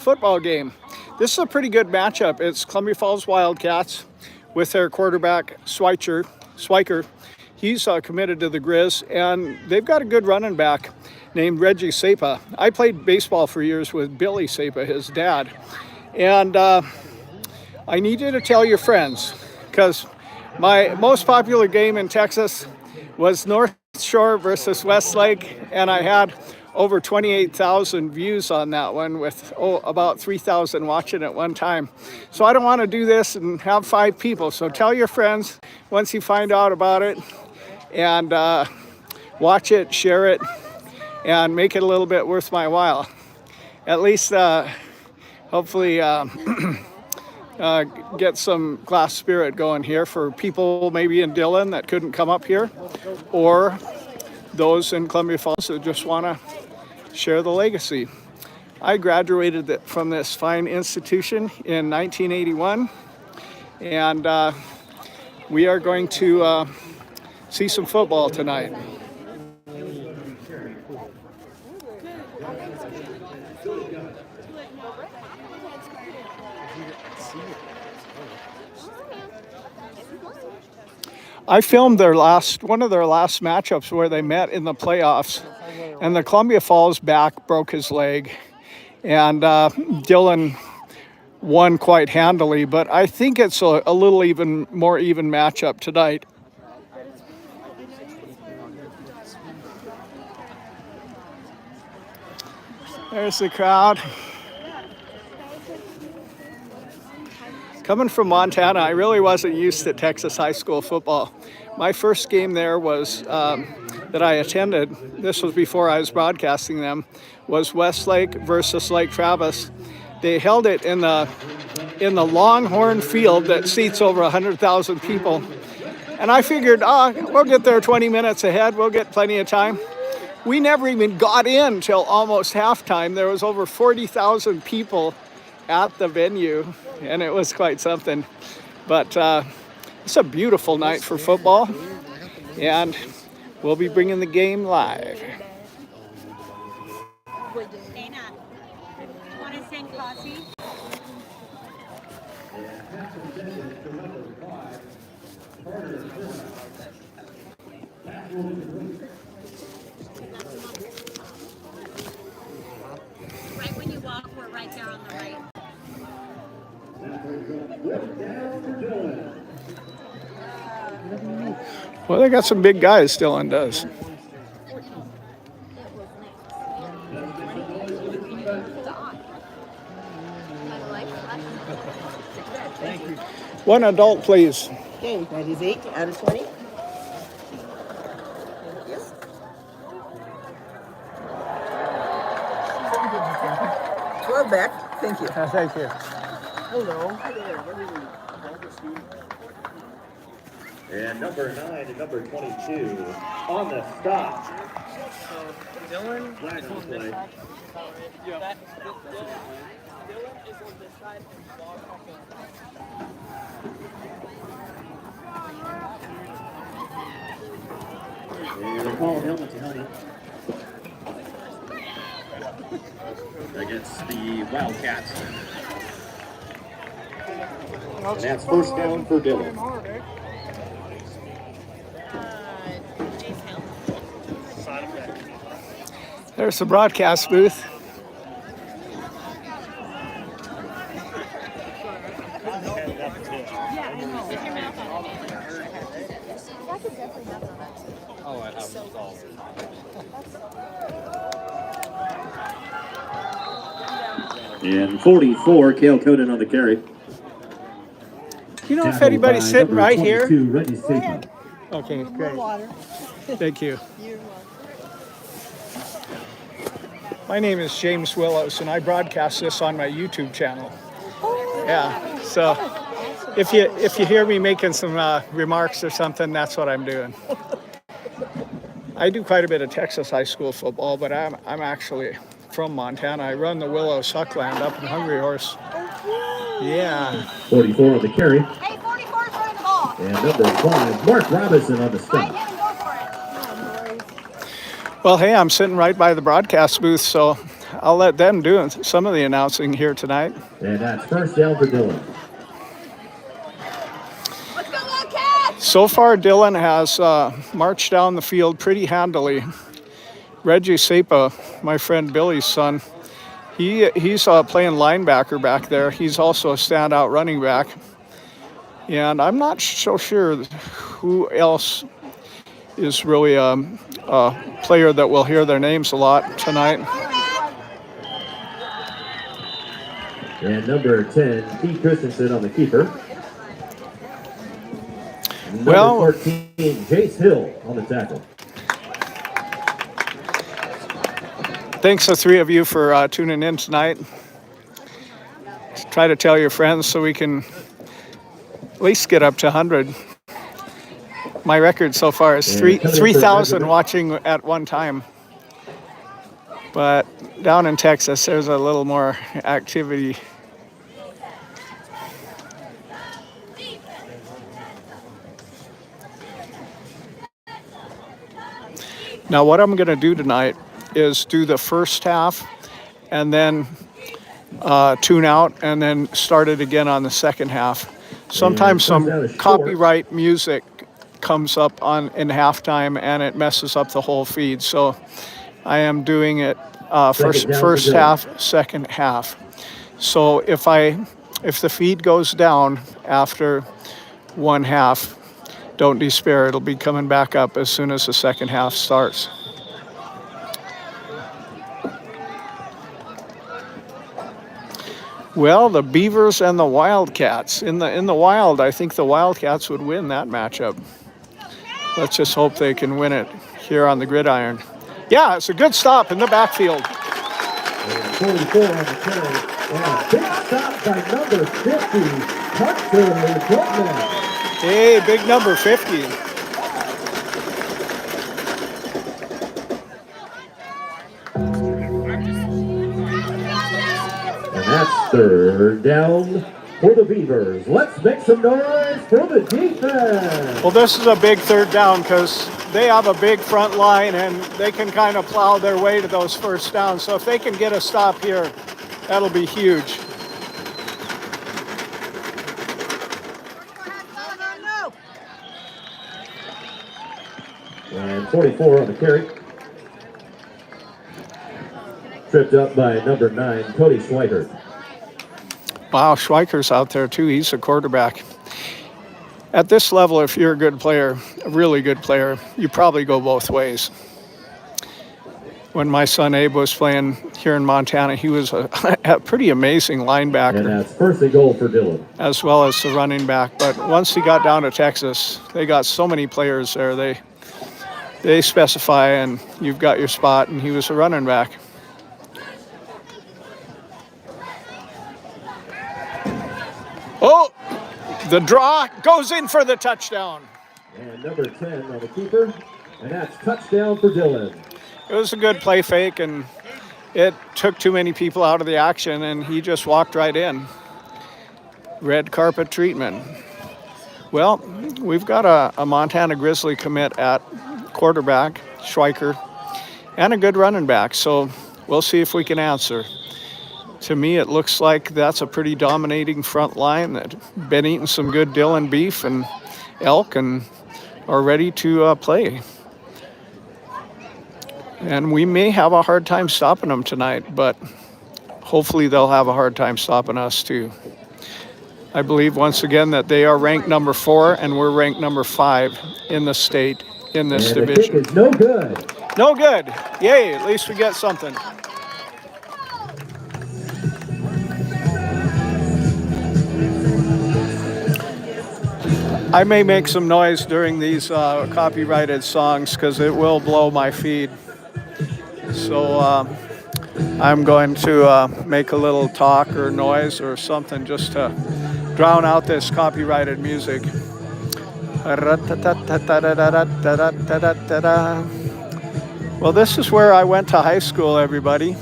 football game. This is a pretty good matchup. It's Columbia Falls Wildcats with their quarterback Swiker. He's committed to the Grizz, and they've got a good running back named Reggie Sapa. I played baseball for years with Billy Sapa, his dad. And I need you to tell your friends, because my most popular game in Texas was North Shore versus Westlake, and I had over 28,000 views on that one with about 3,000 watching at one time. So I don't want to do this and have 5 people. So tell your friends once you find out about it, and watch it, share it, and make it a little bit worth my while. At least hopefully get some glass spirit going here for people maybe in Dillon that couldn't come up here, or those in Columbia Falls that just want to share the legacy. I graduated from this fine institution in 1981, and we are going to see some football tonight. I filmed one of their last matchups where they met in the playoffs, and the Columbia Falls back broke his leg, and Dillon won quite handily. But I think it's a little even more even matchup tonight. There's the crowd. Coming from Montana, I really wasn't used to Texas high school football. My first game there was that I attended, this was before I was broadcasting them, was Westlake versus Lake Travis. They held it in the Longhorn field that seats over 100,000 people. And I figured, we'll get there 20 minutes ahead, we'll get plenty of time. We never even got in till almost halftime. There was over 40,000 people at the venue, and it was quite something. But it's a beautiful night for football, and we'll be bringing the game live. Dana, want to sing Posse? Right when you walk, we're right there on the right. Well, they got some big guys, Dillon does. One adult, please. Okay, that is 8 out of 20. Yes. 12 back. Thank you. Thank you. Hello. Hi there. And number 9 and number 22 on the stop. So Dillon Flag on the play. Dillon is on this side and Dog And they call helmet to helmet against the Wildcats. And that's first down for Dillon. There's the broadcast booth. And 44, Cale Coden on the carry. Do you know if anybody's sitting right here? Here. Okay, great. Thank you. My name is James Willows, and I broadcast this on my YouTube channel. Yeah, so if you hear me making some remarks or something, that's what I'm doing. I do quite a bit of Texas high school football, but I'm actually from Montana. I run the Willows Huckland up in Hungry Horse. Yeah. 44 on the carry. Hey, 44 is running the ball. And number 5, Mark Robinson on the Fight stop. him and go for it. Well, hey, I'm sitting right by the broadcast booth, so I'll let them do some of the announcing here tonight. And that's first down for Dillon. So far, Dillon has marched down the field pretty handily. Reggie Sapa, my friend Billy's son, he's playing linebacker back there. He's also a standout running back. And I'm not so sure who else is really a player that will hear their names a lot tonight. And number 10, Pete Christensen on the keeper. Number 14, Jace Hill on the tackle. Thanks the three of you for tuning in tonight. Try to tell your friends so we can at least get up to 100. My record so far is 3,000 watching at one time. But down in Texas, there's a little more activity. Now, what I'm going to do tonight is do the first half and then tune out and then start it again on the second half. Sometimes some copyright music comes up in halftime and it messes up the whole feed. So I am doing it first half, second half. So if the feed goes down after one half, don't despair. It'll be coming back up as soon as the second half starts. Well, the Beavers and the Wildcats. In the Wild, I think the Wildcats would win that matchup. Let's just hope they can win it here on the gridiron. Yeah, it's a good stop in the backfield. And 44 on the carry. And a big stop by number 50, Hunter Goldman. Hey, big number 50. And that's third down for the Beavers. Let's make some noise for the defense. Well, this is a big third down because they have a big front line and they can kind of plow their way to those first downs. So if they can get a stop here, that'll be huge. And 44 on the carry. Tripped up by number 9, Cody Schweiker. Wow, Schweiker's out there too. He's a quarterback. At this level, if you're a good player, a really good player, you probably go both ways. When my son Abe was playing here in Montana, he was a pretty amazing linebacker. And that's first and goal for Dillon. As well as the running back. But once he got down to Texas, they got so many players there. They specify and you've got your spot, and he was a running back. Oh, the draw goes in for the touchdown. And number 10 on the keeper, and that's touchdown for Dillon. It was a good play fake, and it took too many people out of the action, and he just walked right in. Red carpet treatment. Well, we've got a Montana Grizzly commit at quarterback, Schweiker, and a good running back, so we'll see if we can answer. To me, it looks like that's a pretty dominating front line that been eating some good Dillon beef and elk and are ready to play. And we may have a hard time stopping them tonight, but hopefully they'll have a hard time stopping us too. I believe once again that they are ranked number 4 and we're ranked number 5 in the state in this division. The kick is no good. No good. Yay, at least we get something. I may make some noise during these copyrighted songs because it will blow my feed. So I'm going to make a little talk or noise or something just to drown out this copyrighted music. Well, this is where I went to high school, everybody.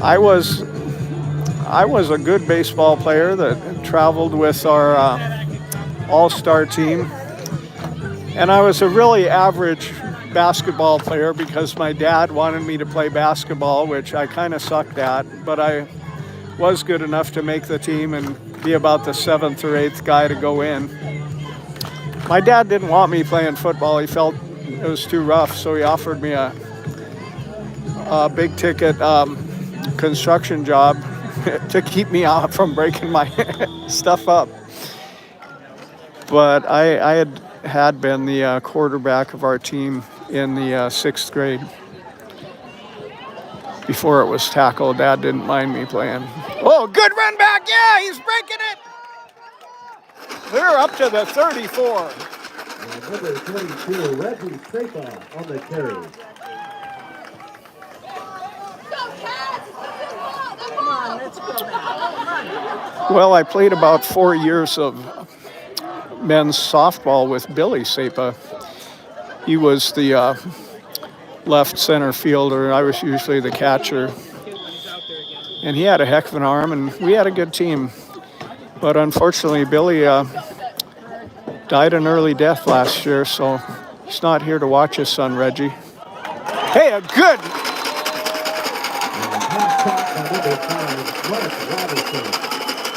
I was a good baseball player that traveled with our all-star team, and I was a really average basketball player because my dad wanted me to play basketball, which I kind of sucked at, but I was good enough to make the team and be about the 7th or 8th guy to go in. My dad didn't want me playing football. He felt it was too rough, so he offered me a big ticket construction job to keep me out from breaking my stuff up. But I had been the quarterback of our team in the 6th grade. Before it was tackle, Dad didn't mind me playing. Oh, good run back. Yeah, he's breaking it. They're up to the 34. And number 22, Reggie Sapa on the carry. Come on, let's go now. Come on. Well, I played about 4 years of men's softball with Billy Sapa. He was the left center fielder. I was usually the catcher. And he had a heck of an arm, and we had a good team. But unfortunately, Billy died an early death last year, so he's not here to watch his son, Reggie. Hey, a good...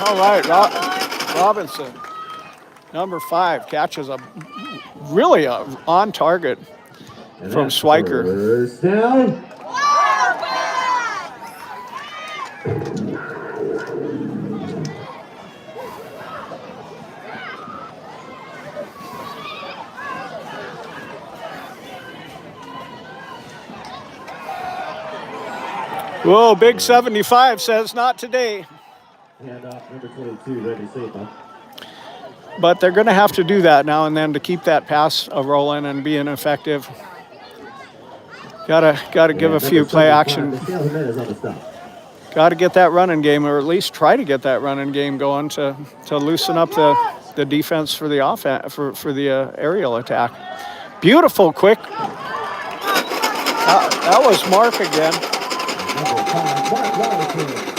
All right, Robinson. Number 5 catches a really on target from Swiker. First down. Whoa, big 75 says not today. Hand off number 22, Reggie Sapa. But they're going to have to do that now and then to keep that pass rolling and being effective. Got to give a few play action. Got to get that running game, or at least try to get that running game going to loosen up the defense for the offense for the aerial attack. Beautiful, quick. That was Mark again. Number 5, Mark Robinson.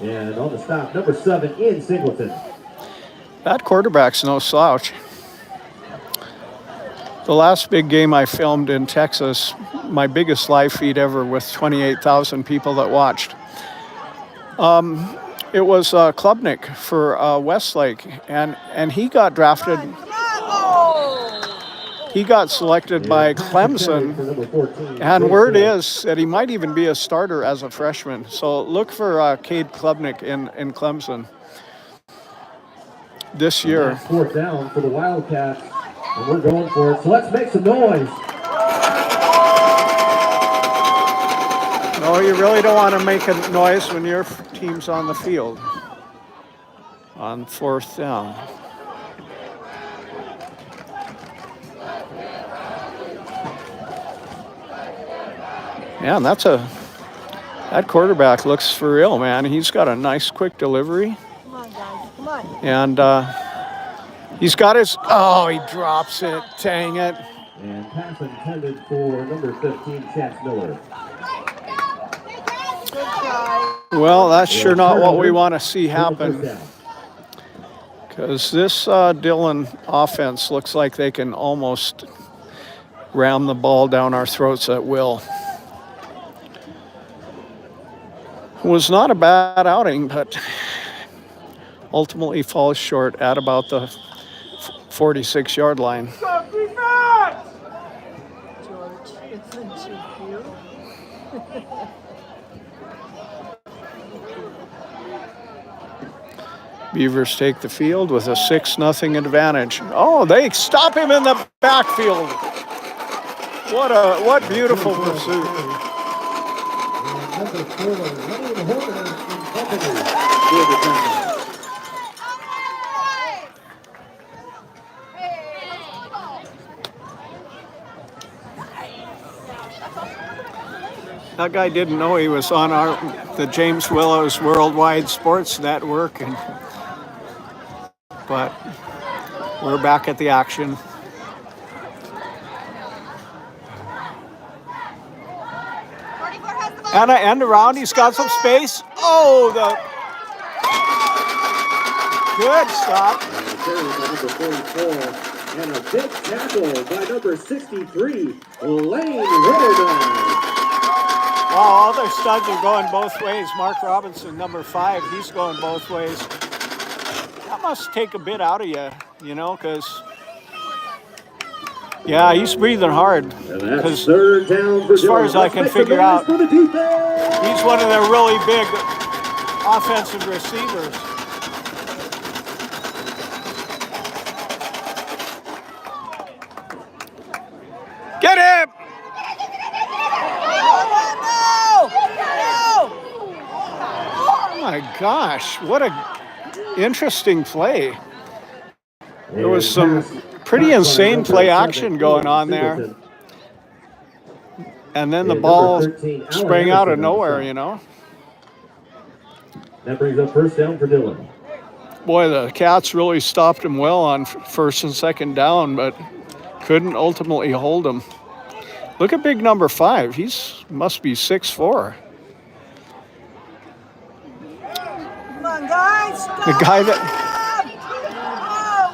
And on the stop, number 7 in Singleton. That quarterback's no slouch. The last big game I filmed in Texas, my biggest live feed ever with 28,000 people that watched. It was Klubnik for Westlake, and he got drafted. He got selected by Clemson, and word is that he might even be a starter as a freshman. So look for Cade Klubnik in Clemson this year. 4th down for the Wildcats, and we're going for it. So let's make some noise. No, you really don't want to make a noise when your team's on the field on 4th down. Yeah, and that quarterback looks for real, man. He's got a nice, quick delivery. Come on, guys. Come on. And he's got his, he drops it. Dang it. And pass intended for number 15, Chance Miller. Good try. Well, that's sure not what we want to see happen. Because this Dillon offense looks like they can almost ram the ball down our throats at will. Was not a bad outing, but ultimately falls short at about the 46-yard line. George, isn't she cute? Beavers take the field with a 6-0 advantage. Oh, they stop him in the backfield. What beautiful pursuit. Number 4, Wayne Horner and company. That guy didn't know he was on the James Willows Worldwide Sports Network, but we're back at the action. And I end around, he's got some space. Oh, good stop. carry by number 44. And a big tackle by number 63, Lane Roman. Wow, all their studs are going both ways. Mark Robinson, number 5, he's going both ways. That must take a bit out of you, you know, because, yeah, he's breathing hard. And that's Because third down for as far as I can figure out, for the defense. he's one of their really big offensive receivers. Get him! Oh my gosh, what a interesting play. There was some pretty insane play action going on there. And then the ball sprang out of nowhere, you know. That brings up first down for Dillon. Boy, the Cats really stopped him well on first and second down, but couldn't ultimately hold him. Look at big number 5. He's must be 6'4". Come on, guys. Stop. The guy that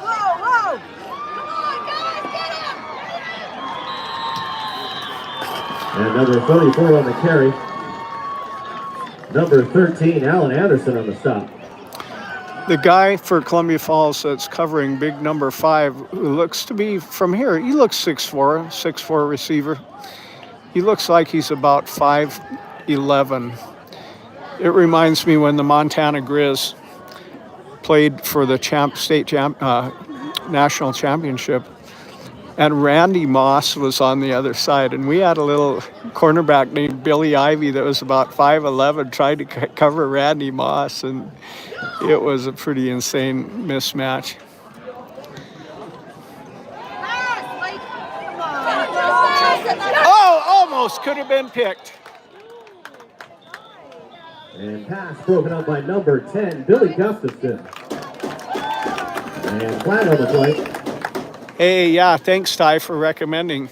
Whoa, whoa, whoa. And number 34 on the carry. Number 13, Alan Anderson on the stop. the guy for Columbia Falls that's covering big number 5, who looks to be from here, he looks 6'4", receiver. He looks like he's about 5'11". It reminds me when the Montana Grizz played for the national championship, and Randy Moss was on the other side, and we had a little cornerback named Billy Ivy that was about 5'11", tried to cover Randy Moss, and it was a pretty insane mismatch. Oh, almost could have been picked. And pass broken up by number 10, Billy Gustafson. And flat on the play. Hey, yeah, thanks, Ty, for recommending.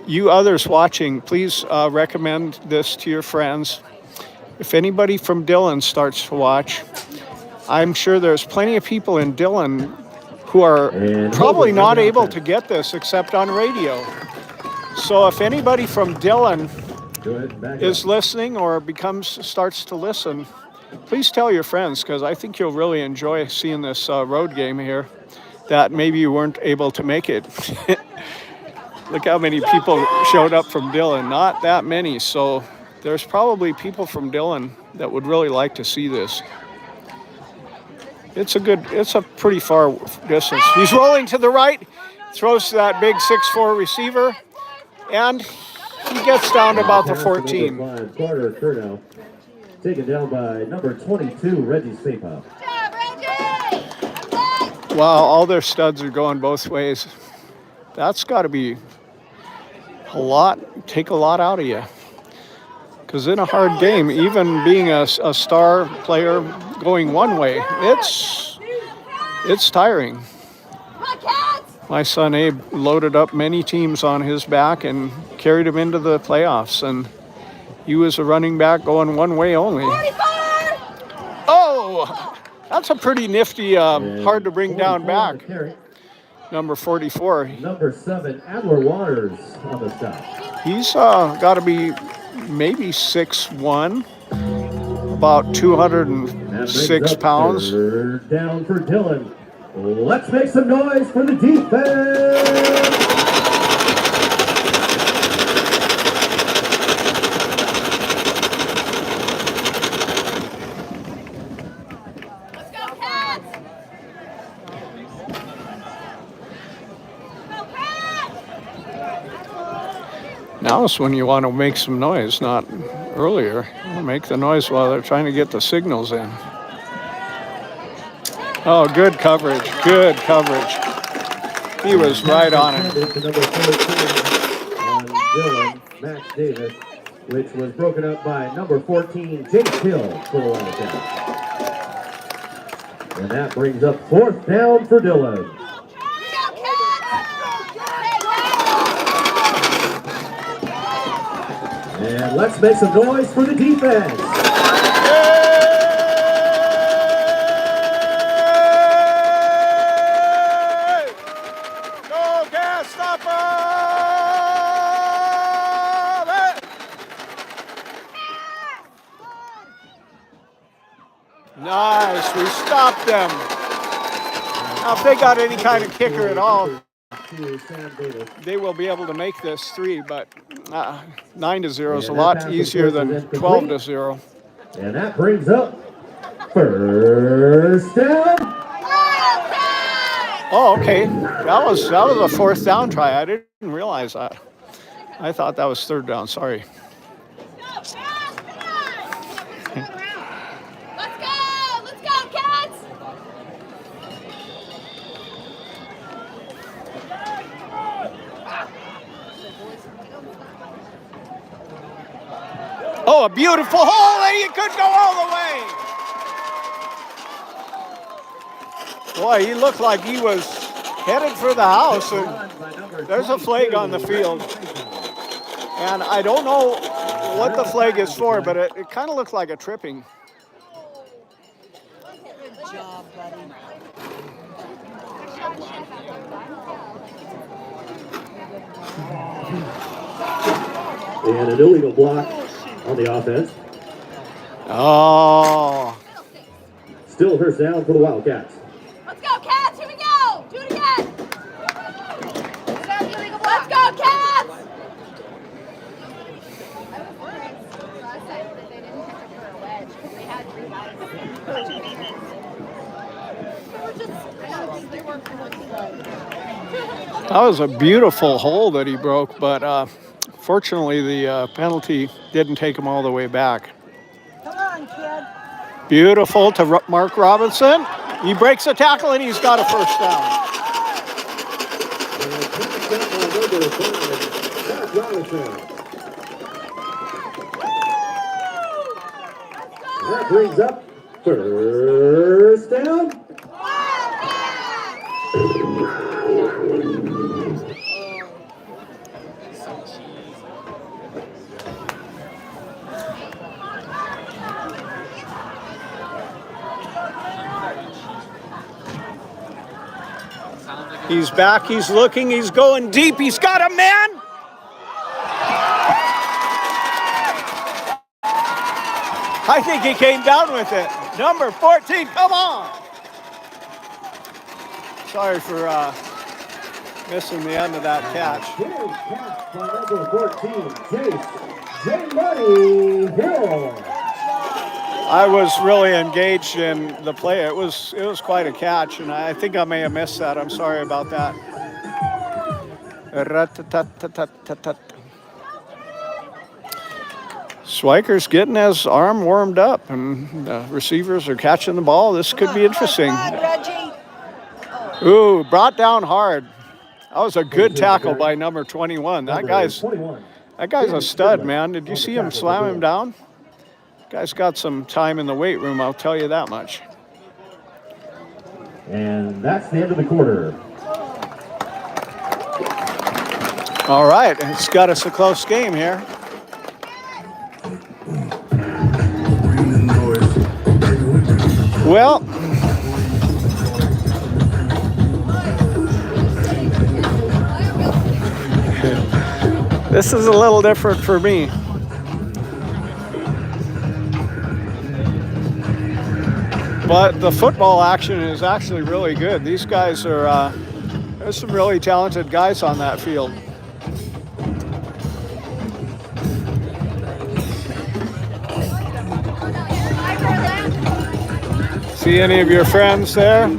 You others watching, please recommend this to your friends. If anybody from Dillon starts to watch, I'm sure there's plenty of people in Dillon who are probably not able to get this except on radio. So if anybody from Dillon is listening or starts to listen, please tell your friends, because I think you'll really enjoy seeing this road game here that maybe you weren't able to make it. Look how many people showed up from Dillon. Not that many, so there's probably people from Dillon that would really like to see this. It's a pretty far distance. He's rolling to the right, throws to that big 6'4" receiver, and he gets down to about the 14. Carter Curnow, taken down by number 22, Reggie Sapop. Wow, all their studs are going both ways. That's got to be take a lot out of you. Because in a hard game, even being a star player going one way, it's tiring. My son Abe loaded up many teams on his back and carried him into the playoffs, and he was a running back going one way only. Oh, that's a pretty nifty, hard to bring down back. Number 44. Number 7, Adler Waters on the stop. He's got to be maybe 6'1", about 206 pounds. Third down for Dillon. Let's make some noise for the defense. Let's go, Cats! Go, Cats! Now is when you want to make some noise, not earlier. Make the noise while they're trying to get the signals in. Oh, good coverage, good coverage. He was right on it. Number 14 on Dillon, Max Davis, which was broken up by number 14, James Hill, for the Wildcats. And that brings up fourth down for Dillon. And let's make some noise for the defense. Nice. We stopped them. Now, if they got any kind of kicker at all, To Sam Davis. they will be able to make this 3, but 9-0 is a And that lot pass, easier of course, than is incomplete. 12-0. And that brings up first down. Oh, okay. That was a fourth down try. I didn't realize that. I thought that was third down. Sorry. Let's go! Let's go, Cats! Oh, a beautiful hole, and he could go all the way. Boy, he looked like he was headed for the house, and there's a flag on the field. And I don't know what the flag is for, but it kind of looked like a tripping. Good job, buddy. And an illegal block on the offense. Oh. Still first down for the Wildcats. Let's go, Cats! Here we go! Do it again! Let's go, Cats! That was a beautiful hole that he broke, but fortunately the penalty didn't take him all the way back. Come on, kid. Beautiful to Mark Robinson. He breaks a tackle and he's got a first down. That brings up first down. He's back, he's looking, he's going deep, he's got a man. I think he came down with it. Number 14, come on. Sorry for missing the end of that catch. Catch by number 14, J. Money Hill. I was really engaged in the play. It was quite a catch, and I think I may have missed that. I'm sorry about that. Swiker's getting his arm warmed up, and the receivers are catching the ball. This could be interesting. Come on, Reggie. Ooh, brought down hard. That was a good tackle by number 21. That guy's a stud, man. Did you see him slam him down? Guy's got some time in the weight room, I'll tell you that much. And that's the end of the quarter. All right, it's got us a close game here. Well, this is a little different for me. But the football action is actually really good. These guys are, there's some really talented guys on that field. See any of your friends there?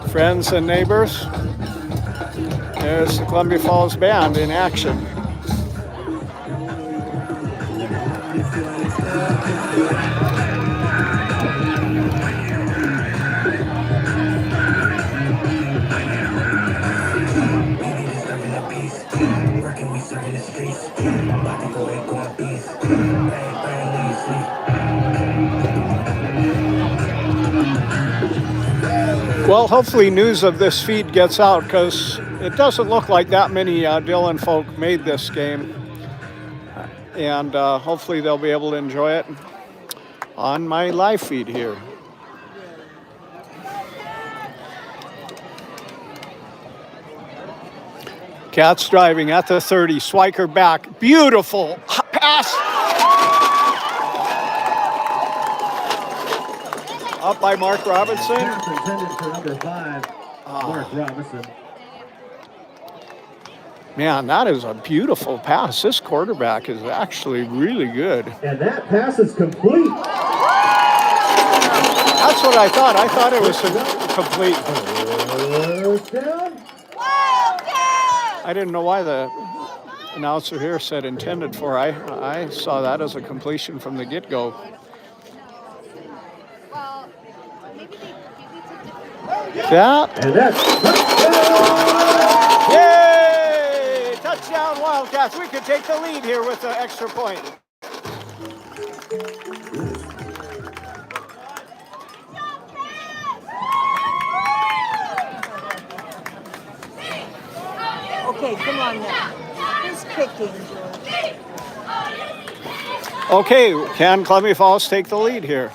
Friends and neighbors? There's the Columbia Falls Band in action. Well, hopefully news of this feed gets out, because it doesn't look like that many Dillon folk made this game. And hopefully they'll be able to enjoy it on my live feed here. Cats driving at the 30, Swiker back, beautiful pass. up by Mark Robinson. Pass intended for number 5, Mark Robinson. Man, that is a beautiful pass. This quarterback is actually really good. And that pass is complete. That's what I thought. I thought it was complete. First down. I didn't know why the announcer here said intended for. I saw that as a completion from the get-go. Well, maybe they took different. Yeah. And that's touchdown. Yay! Touchdown Wildcats. We could take the lead here with the extra point. Okay, come on now. Who's kicking, George? Okay, can Columbia Falls take the lead here?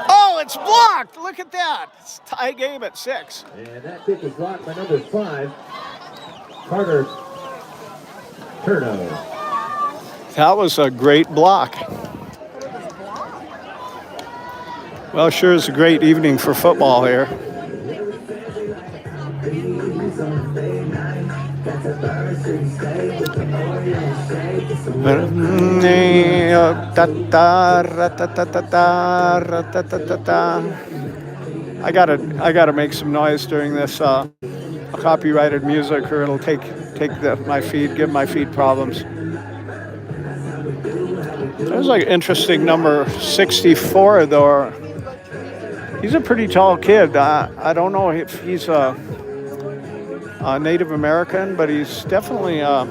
Oh, it's blocked! Look at that. It's a tie game at 6. And that kick is blocked by number 5, Carter Turno. That was a great block. Well, sure is a great evening for football here. I gotta make some noise during this copyrighted music, or it'll take my feed, give my feed problems. There's like interesting number 64 though. He's a pretty tall kid. I don't know if he's a Native American, but he's definitely well,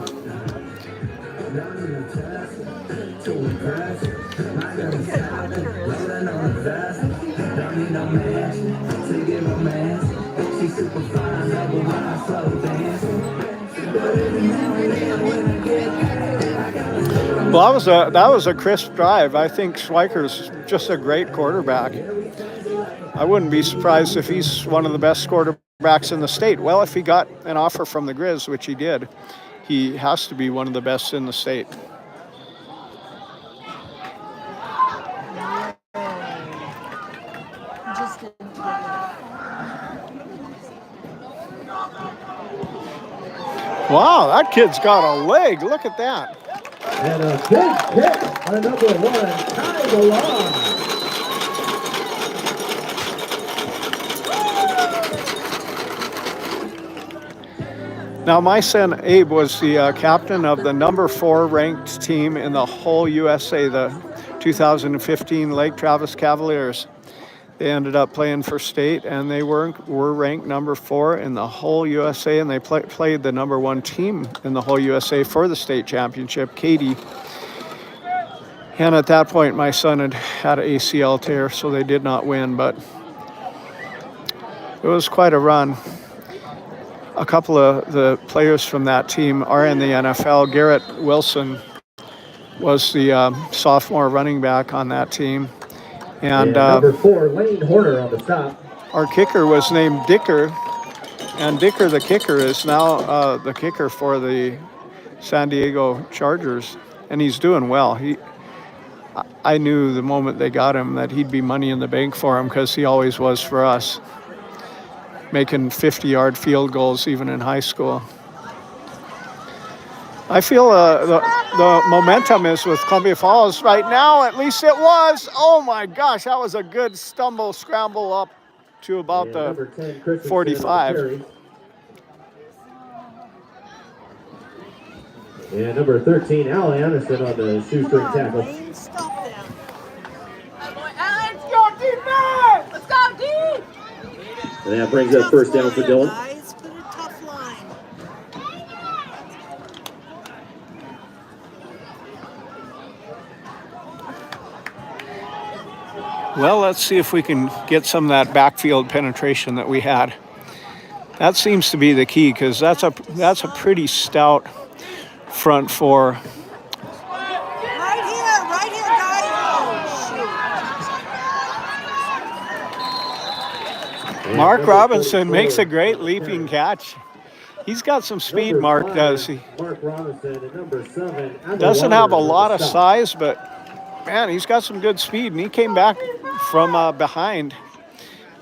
that was a crisp drive. I think Schweiker's just a great quarterback. I wouldn't be surprised if he's one of the best quarterbacks in the state. Well, if he got an offer from the Grizz, which he did, he has to be one of the best in the state. Wow, that kid's got a leg. Look at that. And a big kick on number 1, Ty Dillon. Now, my son Abe was the captain of the number 4 ranked team in the whole USA, the 2015 Lake Travis Cavaliers. They ended up playing for state, and they were ranked number 4 in the whole USA, and they played the number 1 team in the whole USA for the state championship, Katy. And at that point, my son had an ACL tear, so they did not win, but it was quite a run. A couple of the players from that team are in the NFL. Garrett Wilson was the sophomore running back on that team. And number 4, Lane Horner on the stop. Our kicker was named Dicker. And Dicker, the kicker, is now the kicker for the San Diego Chargers. And he's doing well. I knew the moment they got him that he'd be money in the bank for him, because he always was for us, making 50-yard field goals even in high school. I feel the momentum is with Columbia Falls right now. At least it was. Oh my gosh, that was a good scramble up to about the 45. And number 13, Al Anderson on the shoestring tackle. Stop them. Let's go, defense! Let's go, D! And that brings up first down for Dillon. Guys, put a tough line. Well, let's see if we can get some of that backfield penetration that we had. That seems to be the key, because that's a pretty stout front 4. Right here, guys. Oh, shoot. Mark Robinson makes a great leaping catch. He's got some speed, Mark does. He Mark Robinson and number 7. doesn't have a lot of size, but man, he's got some good speed, and he came back from behind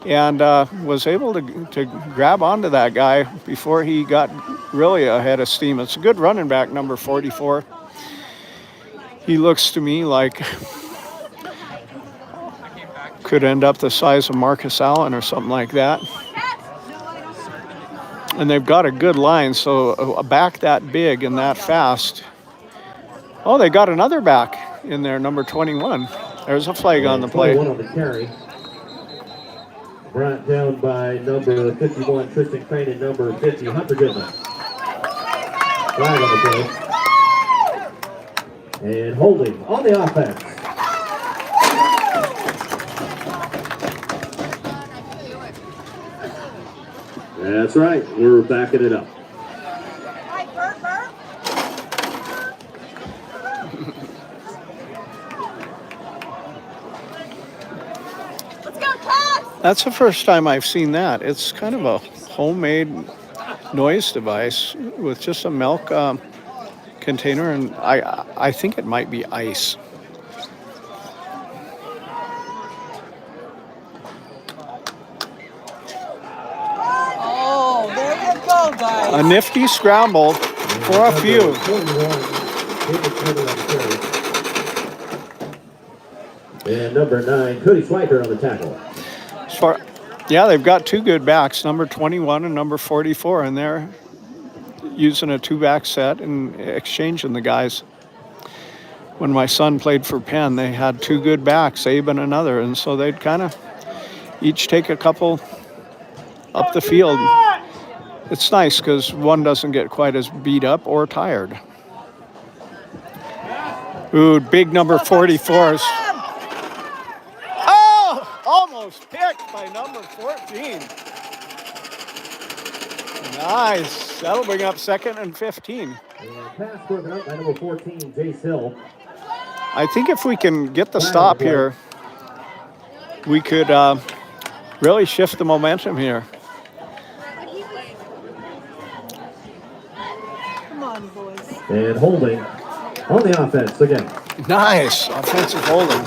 and was able to grab onto that guy before he got really ahead of steam. It's a good running back, number 44. He looks to me like could end up the size of Marcus Allen or something like that. And they've got a good line, so a back that big and that fast. Oh, they got another back in there, number 21. There's a flag on the play. 21 on the carry. Brought down by number 51, Tristan Crane, and number 50, Hunter Goodman. Flag on the play. And holding on the offense. That's right, we're backing it up. That's the first time I've seen that. It's kind of a homemade noise device with just a milk container, and I think it might be ice. Oh, there you go, guys. A nifty scramble for a few. And number 9, Cody Schweiker on the tackle. Yeah, they've got two good backs, number 21 and number 44, and they're using a two-back set and exchanging the guys. When my son played for Penn, they had two good backs, Abe and another, and so they'd kind of each take a couple up the field. It's nice because one doesn't get quite as beat up or tired. Ooh, big number 44s. Almost picked by number 14. Nice. That'll bring up 2nd and 15. And pass broken up by number 14, Jace Hill. I think if we can get the stop here, we could really shift the momentum here. Come on, boys. And holding on the offense again. Nice. Offensive holding.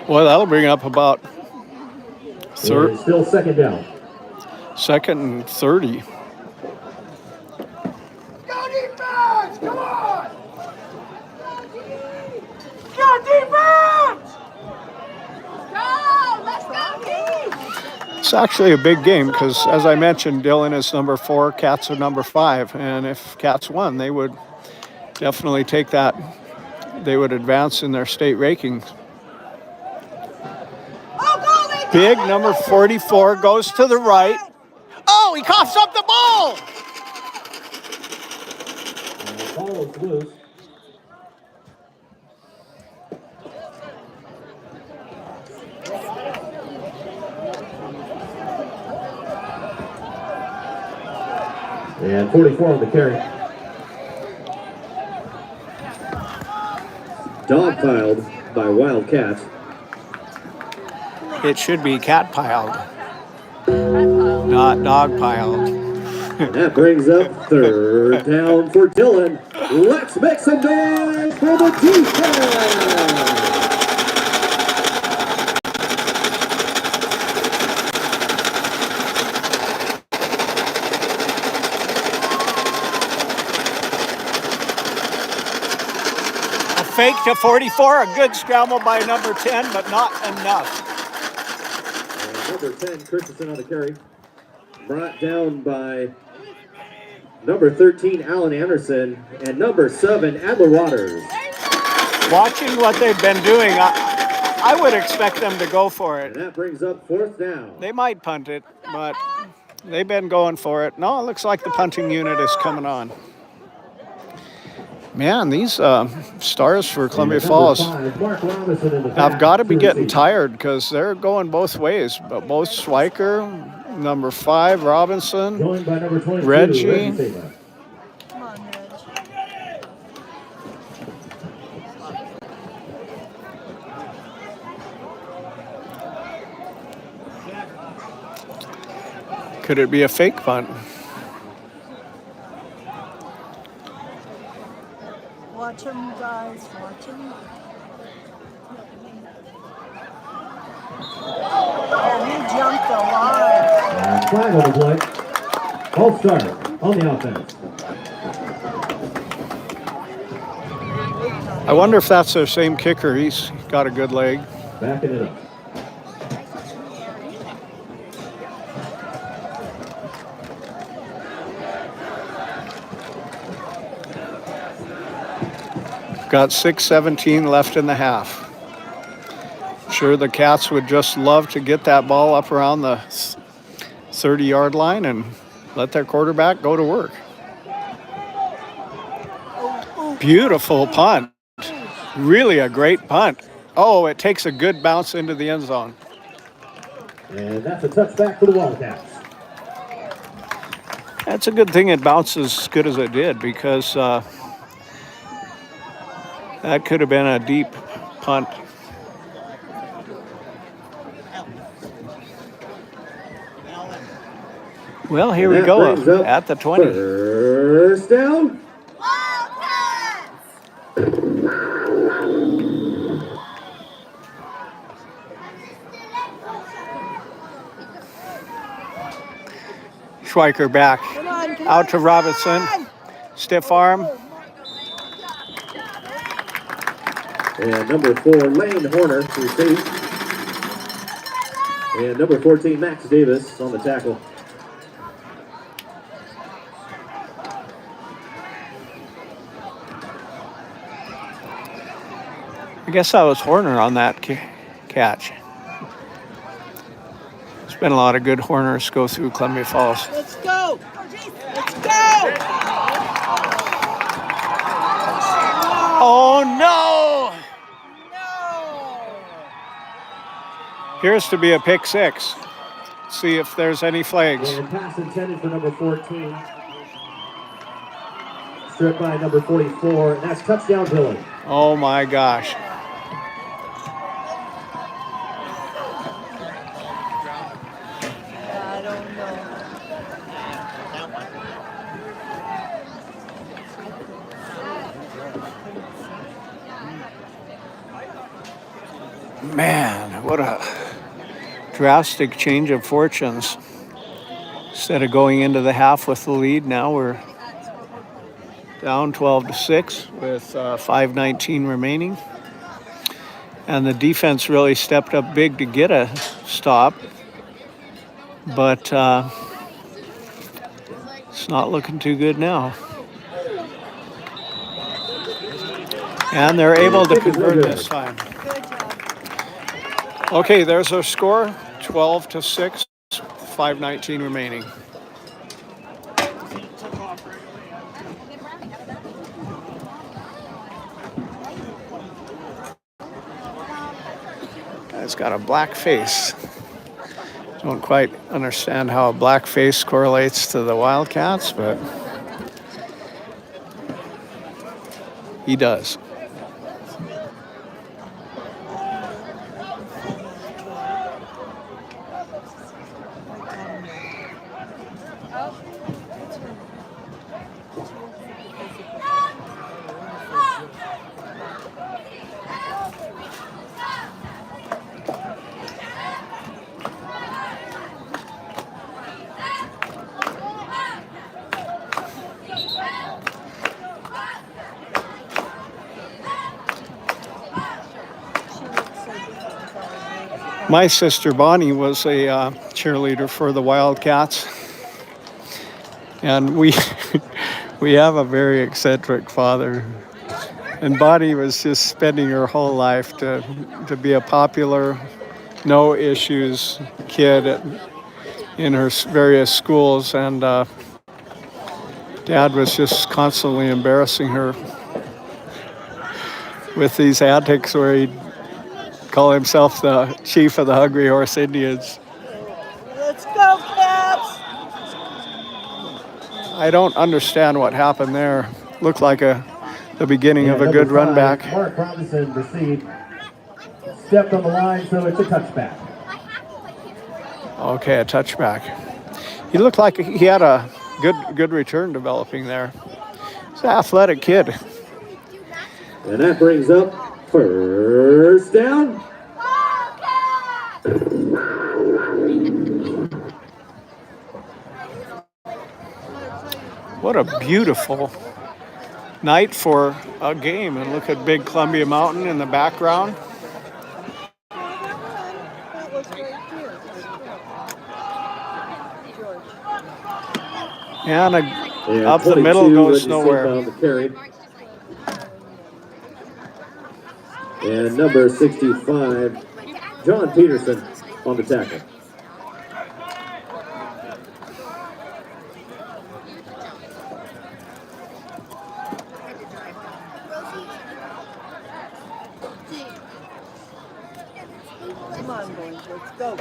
Well, that'll bring up about Still 2nd down. 2nd and 30. Go defense! Come on! Go defense! Go! Let's go, team! It's actually a big game because, as I mentioned, Dillon is number 4, Cats are number 5, and if Cats won, they would definitely take that. They would advance in their state rankings. Big number 44 goes to the right. Oh, he coughs up the ball. And the ball is loose. And 44 on the carry. Dogpiled by Wildcats. It should be cat piled, not dog piled. That brings up 3rd down for Dillon. Let's make some noise for the defense! A fake to 44, a good scramble by number 10, but not enough. Number 10, Christensen on the carry. Brought down by number 13, Alan Anderson, and number 7, Adler Waters. Watching what they've been doing, I would expect them to go for And it. that brings up 4th down. They might punt it, but they've been going for it. No, it looks like the punting unit is coming on. Man, these stars for Columbia Falls have got to be getting tired because they're going both ways. But both Schweiker, number 5, Robinson, Joined by number 22, Reggie. Saban. Come on, Reg. Could it be a fake punt? Watch him, guys. Watch him. Oh, he jumped the line. Flag on the play. False start on the offense. I wonder if that's their same kicker. He's got a good leg. Backing it up. Got 6:17 left in the half. Sure, the Cats would just love to get that ball up around the 30-yard line and let their quarterback go to work. Beautiful punt. Really a great punt. Oh, it takes a good bounce into the end zone. And that's a touchback for the Wildcats. That's a good thing it bounced as good as it did, because that could have been a deep punt. Well, here we go at the 20. First down. Schweiker back. Come on, come Out to on, Robinson. come on. Stiff arm. And number 4, Lane Horner, to receive. And number 14, Max Davis on the tackle. I guess that was Horner on that catch. There's been a lot of good Horners go through Columbia Falls. Let's go. Let's go. Oh, no! No. Appears to be a pick six. See if there's any flags. And pass intended for number 14. Stripped by number 44. And that's touchdown, Dillon. Oh, my gosh. I don't know. Man, what a drastic change of fortunes. Instead of going into the half with the lead, now we're down 12-6 with 5:19 remaining. And the defense really stepped up big to get a stop. But it's not looking too good now. And they're able to convert this time. Okay, there's our score, 12-6, 5:19 remaining. Guy's got a black face. Don't quite understand how a black face correlates to the Wildcats, but he does. My sister Bonnie was a cheerleader for the Wildcats, and we we have a very eccentric father. And Bonnie was just spending her whole life to be a popular, no issues kid in her various schools, and Dad was just constantly embarrassing her with these antics where he'd call himself the chief of the Hungry Horse Indians. Let's go, Caps! I don't understand what happened there. Looked like the beginning of a good run back. Mark Robinson received, stepped on the line, so it's a touchback. Okay, a touchback. He looked like he had a good return developing there. He's an athletic kid. And that brings up first down. What a beautiful night for a game. And look at Big Columbia Mountain in the background. That was right here. George. And And up the 22 middle goes in nowhere. the carry. And number 65, John Peterson on the tackle. Come on, boys, let's go.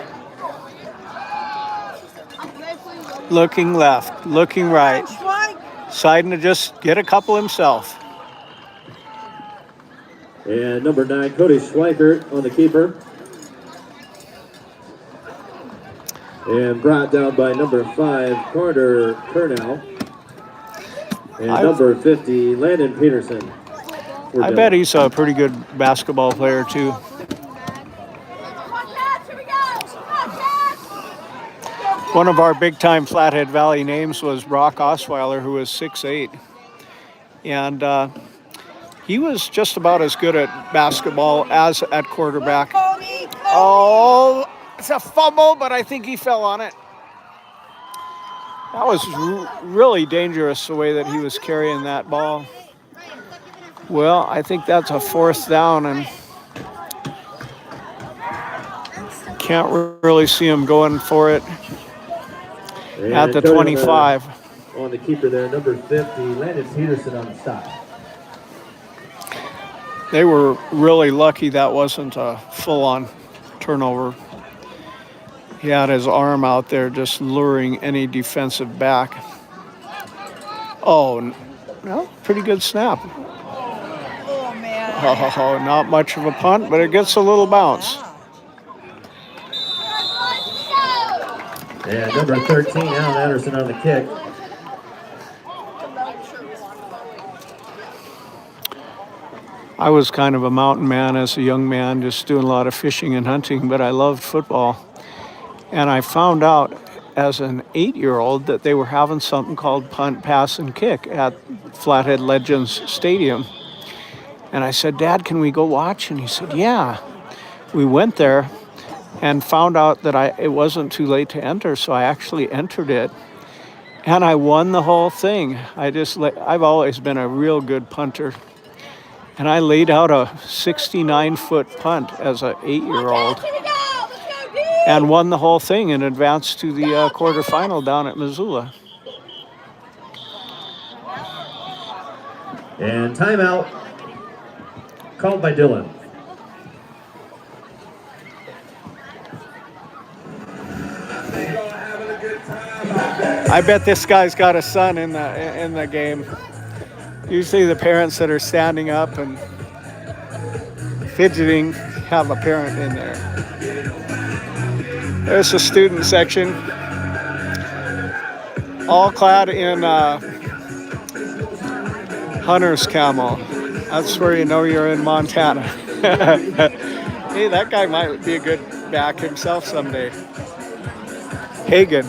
Looking left, looking right. Strike. Deciding to just get a couple himself. And number 9, Cody Schweikert on the keeper. And brought down by number 5, Carter Kernow. And number 50, Landon Peterson. I bet he's a pretty good basketball player too. One of our big-time Flathead Valley names was Brock Osweiler, who was 6'8". And he was just about as good at basketball as at quarterback. Oh, it's a fumble, but I think he fell on it. That was really dangerous, the way that he was carrying that ball. Well, I think that's a fourth down, and can't really see him going for it at the 25. On the keeper there, number 50, Landon Peterson on the stop. They were really lucky that wasn't a full-on turnover. He had his arm out there just luring any defensive back. Oh, no, pretty good snap. Oh, man. Oh, not much of a punt, but it gets a little bounce. And number 13, Alan Anderson on the kick. I was kind of a mountain man as a young man, just doing a lot of fishing and hunting, but I loved football. And I found out as an 8-year-old that they were having something called punt, pass, and kick at Flathead Legends Stadium. And I said, Dad, can we go watch? And he said, yeah. We went there and found out that it wasn't too late to enter, so I actually entered it. And I won the whole thing. I've always been a real good punter. And I laid out a 69-foot punt as an 8-year-old and won the whole thing and advanced to the quarterfinal down at Missoula. And timeout called by Dillon. I bet this guy's got a son in the game. Usually the parents that are standing up and fidgeting have a parent in there. There's the student section, all clad in hunter's camo. That's where you know you're in Montana. Hey, that guy might be a good back himself someday. Hagen.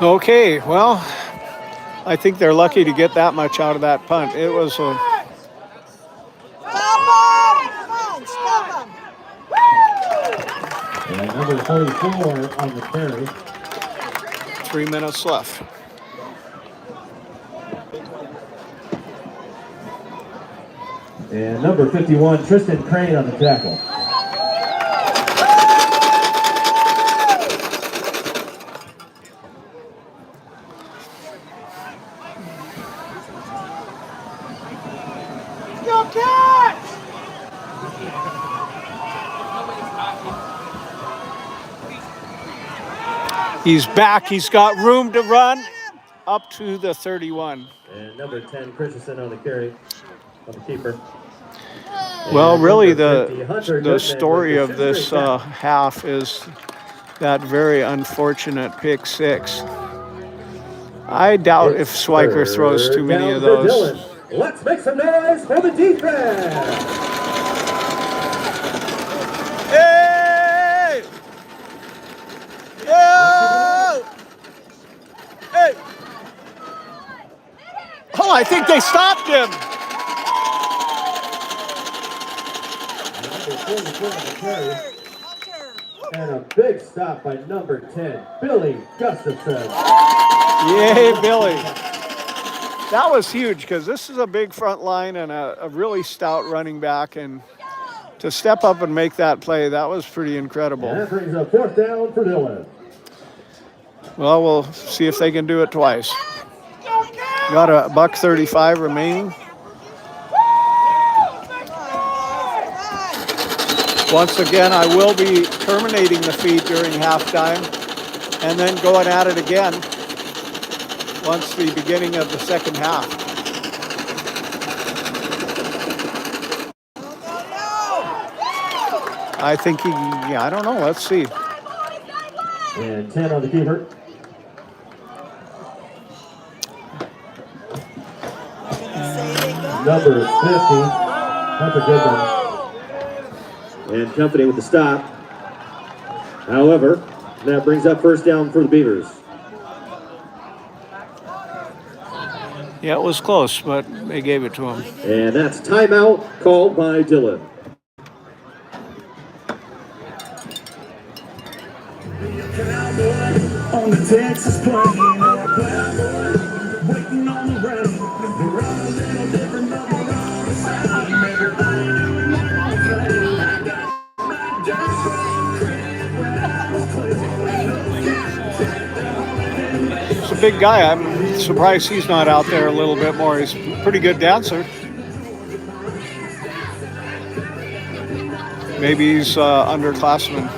Okay, well, I think they're lucky to get that much out of that punt. It was a... Stop him! And number 44 on the carry. 3 minutes left. And number 51, Tristan Crane on the tackle. Wildcats! He's back. He's got room to run up to the 31. And number 10, Christensen on the carry, on the keeper. Well, And really, number 50, Hunter the Goodman story with the of this shoestring tackle. half is that very unfortunate pick six. I doubt if It's Swiker throws too third many down of for those. Dillon. Let's make some noise for the defense. Hey! Yo! Hey! Oh, I think they stopped him. Number 44 on the carry. And a big stop by number 10, Billy Gustafson. Yay, Billy. That was huge because this is a big front line and a really stout running back. And to step up and make that play, that was pretty incredible. And that brings a fourth down for Dillon. Well, we'll see if they can do it twice. Got a $1:35 remaining. Once again, I will be terminating the feed during halftime and then going at it again once the beginning of the second half. I think I don't know, let's see. And 10 on the keeper. Number 50, Hunter Goodman. And company with the stop. However, that brings up first down for the Beavers. Yeah, it was close, but they gave it to him. And that's timeout called by Dillon. On the Texas plain, waiting on the rain. The road a little different, but we're all the same. Everybody doing their own thing. I got my dirt road crib where I was clean. He's a big guy. I'm surprised he's not out there a little bit more. He's a pretty good dancer. Maybe he's underclassman.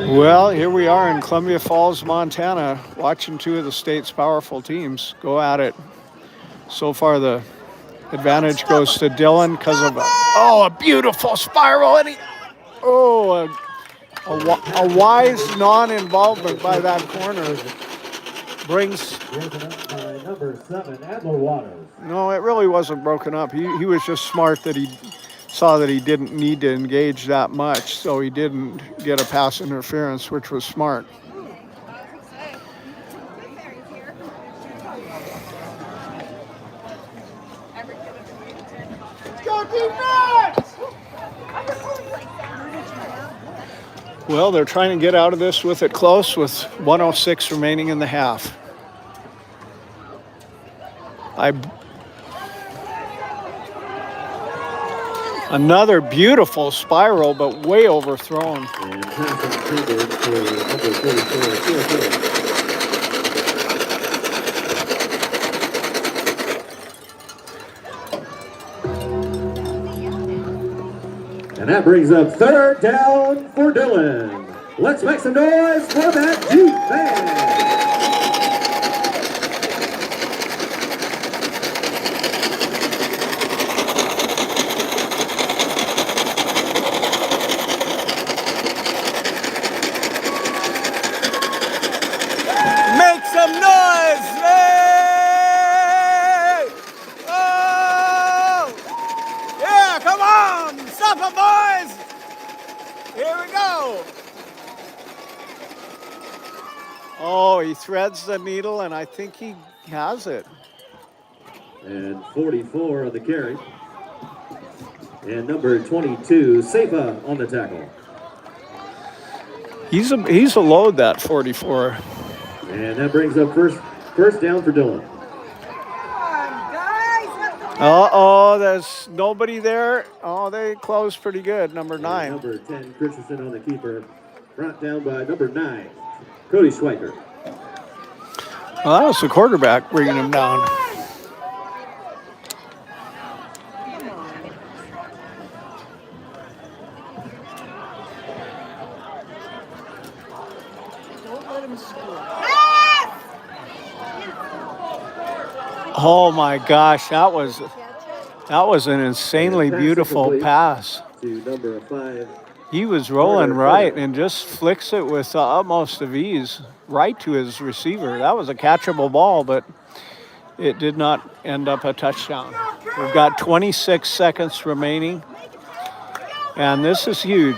Well, here we are in Columbia Falls, Montana, watching two of the state's powerful teams go at it. So far, the advantage goes to Dillon because of a beautiful spiral, and a wise non-involvement by that corner brings. Number 7, Adler Waters. No, it really wasn't broken up. He was just smart that he saw that he didn't need to engage that much, so he didn't get a pass interference, which was smart. Go defense! Well, they're trying to get out of this with it close with 1:06 remaining in the half. Another beautiful spiral, but way overthrown. And pass intended for number 44, and that brings up third down for Dillon. Let's make some noise for that defense. Make some noise! Hey! Oh! Yeah, come on! Stop it, boys! Here we go! Oh, he threads the needle, and I think he has it. And 44 on the carry. And number 22, Seifa on the tackle. He's a load, that 44. And that brings up first down for Dillon. Come on, guys. Let the Uh-oh, there's nobody there. Oh, they closed pretty good, number And 9. number 10, Christensen on the keeper. Brought down by number 9, Cody Schweiker. Well, that was the quarterback bringing him down. Come on. Don't let him score. Oh my gosh, that was Catch it. an insanely And pass beautiful incomplete. pass. To number 5, He was rolling Carter. right and just flicks it with the utmost of ease right to his receiver. That was a catchable ball, but it did not end up a touchdown. We've got 26 seconds remaining, and this is huge.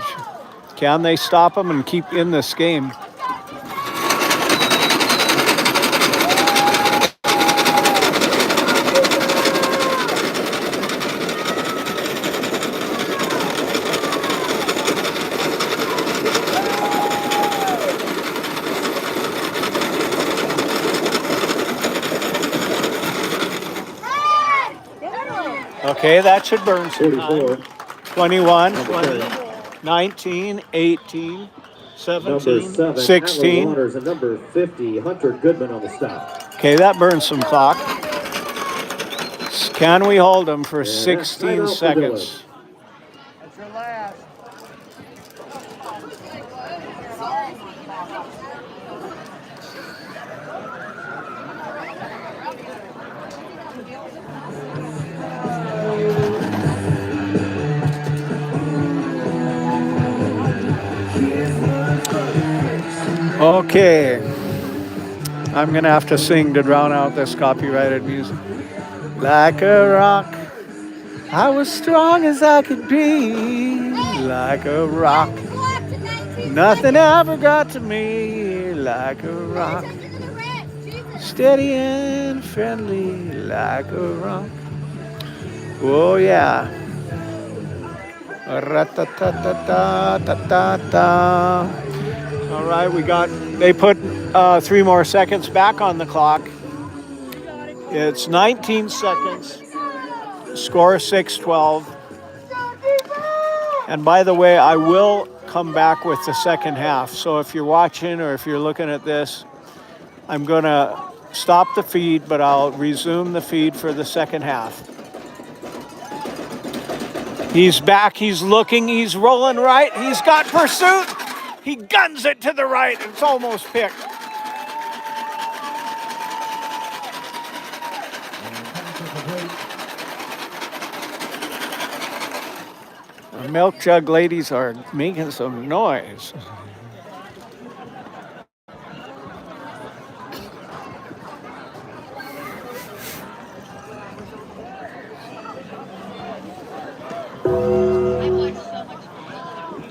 Can they stop them and keep in this game? Okay, that should burn some 44, time. 21, number 20, 10, 19, 18, number 17, 7, 16. Waters, and number 50, Hunter Goodman on the stop. Okay, that burns some clock. Can we hold them for And that's 16 timeout for seconds? That's your last. Okay. I'm going to have to sing to drown out this copyrighted music. Like a rock, I was strong as I could be. Like a rock, nothing ever got to me. Like a rock, steady and friendly. Like a rock. Oh, yeah. Ra-ta-ta-ta-ta-ta-ta-ta. All right, they put 3 more seconds back on the clock. It's 19 seconds, score 6-12. And by the way, I will come back with the second half. So if you're watching or if you're looking at this, I'm going to stop the feed, but I'll resume the feed for the second half. He's back, he's looking, he's rolling right, he's got pursuit. He guns it to the right. It's almost picked. The milk jug ladies are making some noise.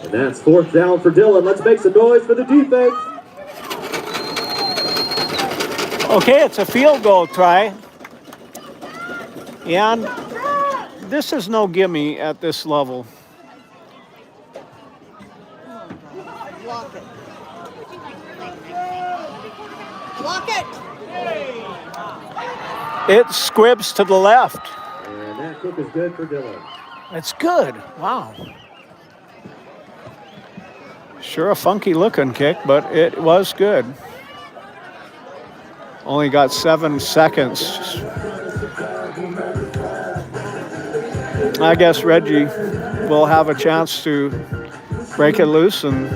And that's 4th down for Dillon. Let's make some noise for the defense. Okay, it's a field goal try. And this is no gimme at this level. Block it. Block it. It squibs to the left. And that kick is good for Dillon. It's good. Wow. Sure a funky looking kick, but it was good. Only got 7 seconds. I guess Reggie will have a chance to break it loose and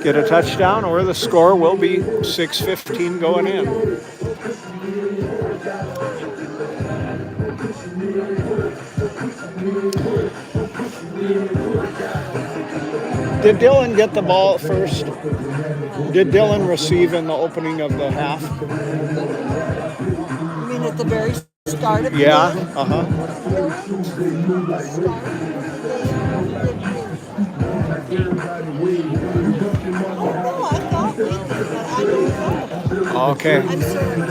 get a touchdown, or the score will be 6:15 going in. Did Dillon get the ball at first? Did Dillon receive in the opening of the half? You mean at the very start of the Yeah, game? uh-huh. Oh, I thought we did, but I don't know. Okay. I'm sorry.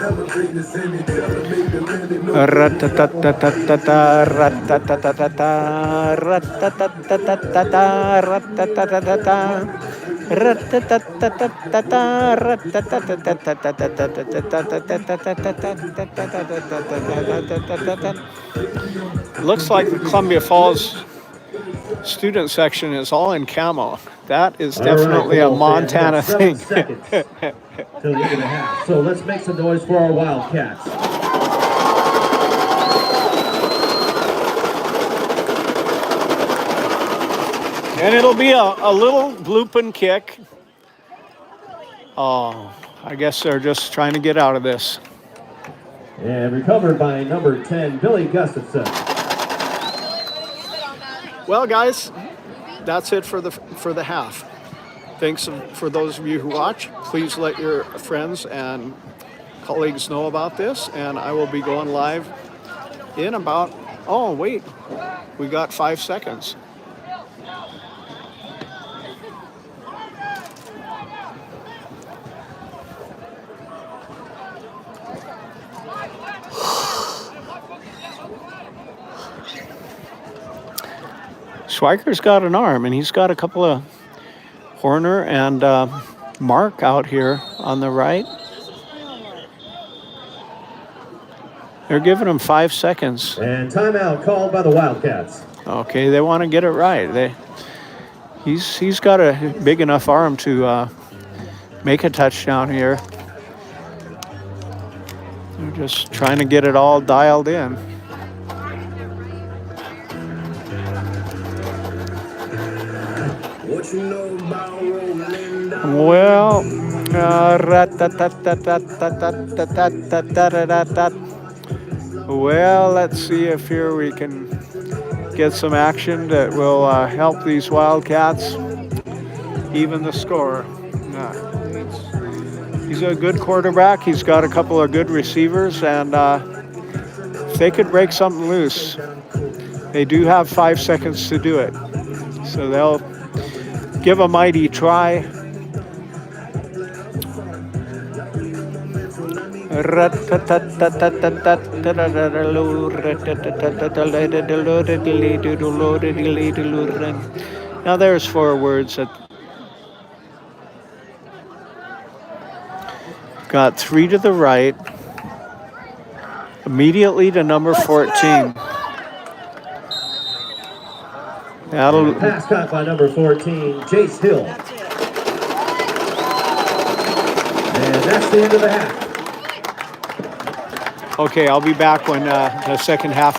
Ra-ta-ta-ta-ta-ta, ra-ta-ta-ta-ta-ta, ra-ta-ta-ta-ta-ta, ra-ta-ta-ta-ta-ta. Looks like the Columbia Falls student section is all in camo. That is All right, definitely a Cole fans, we got Montana 7 thing. seconds till the end of the half. So let's make some noise for our Wildcats. And it'll be a little blooping kick. Oh, I guess they're just trying to get out of this. And recovered by number 10, Billy Gustafson. Well, guys, that's it for the half. Thanks for those of you who watch. Please let your friends and colleagues know about this, and I will be going live in about, oh wait, we got 5 seconds. Schweiker's got an arm, and he's got a couple of Horner and Mark out here on the right. They're giving him 5 seconds. And timeout called by the Wildcats. Okay, they want to get it right. He's got a big enough arm to make a touchdown here. They're just trying to get it all dialed in. What you know about rolling down? Well, well, let's see if here we can get some action that will help these Wildcats even the score. He's a good quarterback. He's got a couple of good receivers, and if they could break something loose, they do have 5 seconds to do it. So they'll give a mighty try. Now there's 4 words that got 3 to the right, immediately to number 14. That'll Pass caught by number 14, Chase Hill. That's it. And that's the end of the half. okay. I'll be back when the second half.